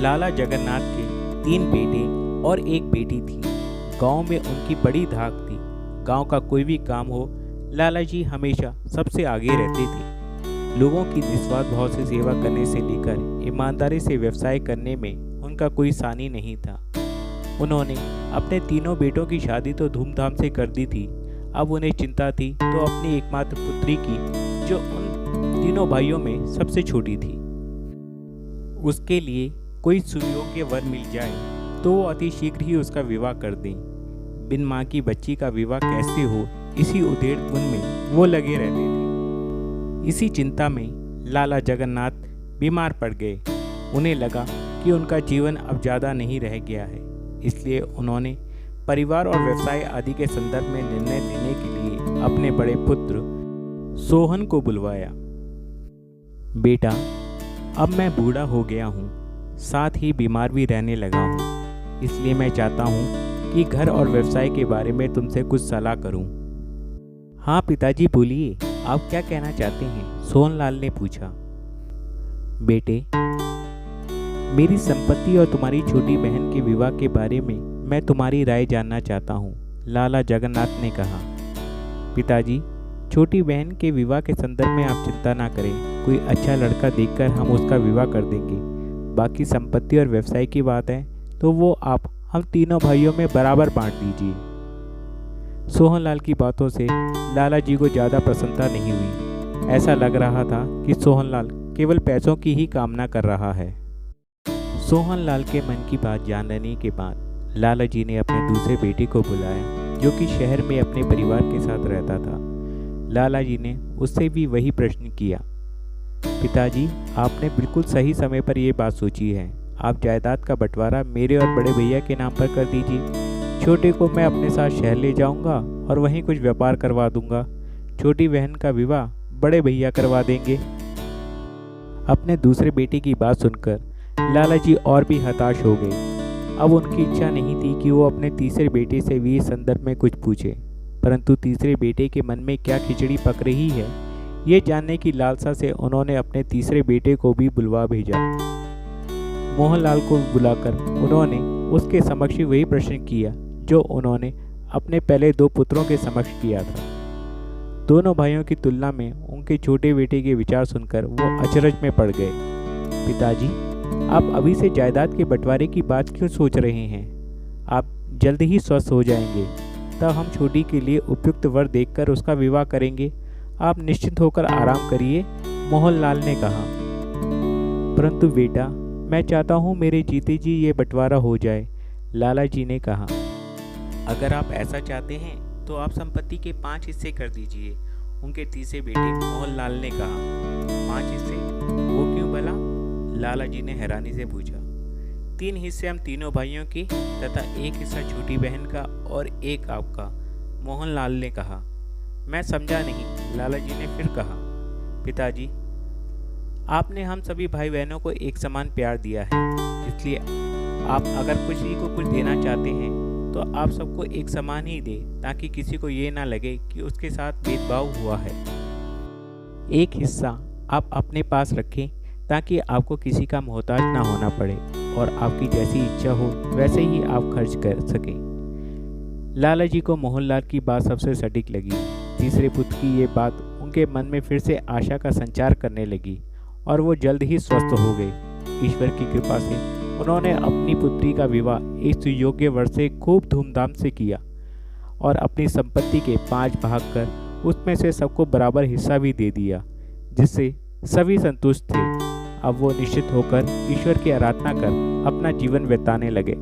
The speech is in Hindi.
लाला जगन्नाथ के 3 बेटे और 1 बेटी थी। गांव में उनकी बड़ी धाक थी। गांव का कोई भी काम हो, लाला जी हमेशा सबसे आगे रहते थे। लोगों की निस्वार्थ भाव से सेवा करने से लेकर ईमानदारी से व्यवसाय करने में उनका कोई सानी नहीं था। उन्होंने अपने तीनों बेटों की शादी तो धूमधाम से कर दी थी। अब उन्हें चिंता थी तो अपनी एकमात्र पुत्री की, जो उन तीनों भाइयों में सबसे छोटी थी। उसके लिए कोई सुयोग्य वर मिल जाए तो वो अति शीघ्र ही उसका विवाह कर दें। बिन माँ की बच्ची का विवाह कैसे हो, इसी उधेड़ बुन में वो लगे रहते थे। इसी चिंता में लाला जगन्नाथ बीमार पड़ गए। उन्हें लगा कि उनका जीवन अब ज़्यादा नहीं रह गया है, इसलिए उन्होंने परिवार और व्यवसाय आदि के संदर्भ में निर्णय लेने के लिए अपने बड़े पुत्र सोहन को बुलवाया। बेटा, अब मैं बूढ़ा हो गया हूँ, साथ ही बीमार भी रहने लगा हूँ, इसलिए मैं चाहता हूँ कि घर और व्यवसाय के बारे में तुमसे कुछ सलाह करूँ। हाँ पिताजी, बोलिए, आप क्या कहना चाहते हैं? सोहनलाल ने पूछा। बेटे, मेरी संपत्ति और तुम्हारी छोटी बहन के विवाह के बारे में मैं तुम्हारी राय जानना चाहता हूँ, लाला जगन्नाथ ने कहा। पिताजी, छोटी बहन के विवाह के संदर्भ में आप चिंता ना करें। कोई अच्छा लड़का देखकर हम उसका विवाह कर देंगे। बाकी संपत्ति और व्यवसाय की बात है तो वो आप हम तीनों भाइयों में बराबर बांट दीजिए। सोहनलाल की बातों से लाला जी को ज़्यादा प्रसन्नता नहीं हुई। ऐसा लग रहा था कि सोहनलाल केवल पैसों की ही कामना कर रहा है। सोहनलाल के मन की बात जान लेने के बाद लाला जी ने अपने दूसरे बेटे को बुलाया, जो कि शहर में अपने परिवार के साथ रहता था। लाला जी ने उससे भी वही प्रश्न किया। पिताजी, आपने बिल्कुल सही समय पर यह बात सोची है। आप जायदाद का बंटवारा मेरे और बड़े भैया के नाम पर कर दीजिए। छोटे को मैं अपने साथ शहर ले जाऊंगा और वहीं कुछ व्यापार करवा दूंगा। छोटी बहन का विवाह बड़े भैया करवा देंगे। अपने दूसरे बेटे की बात सुनकर लाला जी और भी हताश हो गए। अब उनकी इच्छा नहीं थी कि वो अपने तीसरे बेटे से भी इस संदर्भ में कुछ पूछे, परंतु तीसरे बेटे के मन में क्या खिचड़ी पक रही है, ये जानने की लालसा से उन्होंने अपने तीसरे बेटे को भी बुलवा भेजा। मोहनलाल को बुलाकर उन्होंने उसके समक्ष वही प्रश्न किया जो उन्होंने अपने पहले 2 पुत्रों के समक्ष किया था। दोनों भाइयों की तुलना में उनके छोटे बेटे के विचार सुनकर वो अचरज में पड़ गए। पिताजी, आप अभी से जायदाद के बंटवारे की बात क्यों सोच रहे हैं? आप जल्द ही स्वस्थ हो जाएंगे, तब हम छोटी के लिए उपयुक्त वर देखकर उसका विवाह करेंगे। आप निश्चिंत होकर आराम करिए, मोहनलाल ने कहा। परंतु बेटा, मैं चाहता हूँ मेरे जीते जी ये बंटवारा हो जाए, लाला जी ने कहा। अगर आप ऐसा चाहते हैं तो आप संपत्ति के 5 हिस्से कर दीजिए, उनके तीसरे बेटे मोहनलाल ने कहा। 5 हिस्से? वो क्यों भला? लाला जी ने हैरानी से पूछा। 3 हिस्से हम तीनों भाइयों के तथा 1 हिस्सा छोटी बहन का और 1 आपका, मोहनलाल ने कहा। मैं समझा नहीं, लाला जी ने फिर कहा। पिताजी, आपने हम सभी भाई बहनों को एक समान प्यार दिया है, इसलिए आप अगर किसी को कुछ देना चाहते हैं तो आप सबको एक समान ही दें, ताकि किसी को ये ना लगे कि उसके साथ भेदभाव हुआ है। 1 हिस्सा आप अपने पास रखें ताकि आपको किसी का मोहताज ना होना पड़े और आपकी जैसी इच्छा हो वैसे ही आप खर्च कर सकें। लाला जी को मोहनलाल की बात सबसे सटीक लगी। तीसरे पुत्र की ये बात उनके मन में फिर से आशा का संचार करने लगी और वो जल्द ही स्वस्थ हो गए। ईश्वर की कृपा से उन्होंने अपनी पुत्री का विवाह एक सुयोग्य वर से खूब धूमधाम से किया और अपनी संपत्ति के 5 भाग कर उसमें से सबको बराबर हिस्सा भी दे दिया, जिससे सभी संतुष्ट थे। अब वो निश्चित होकर ईश्वर की आराधना कर अपना जीवन बिताने लगे।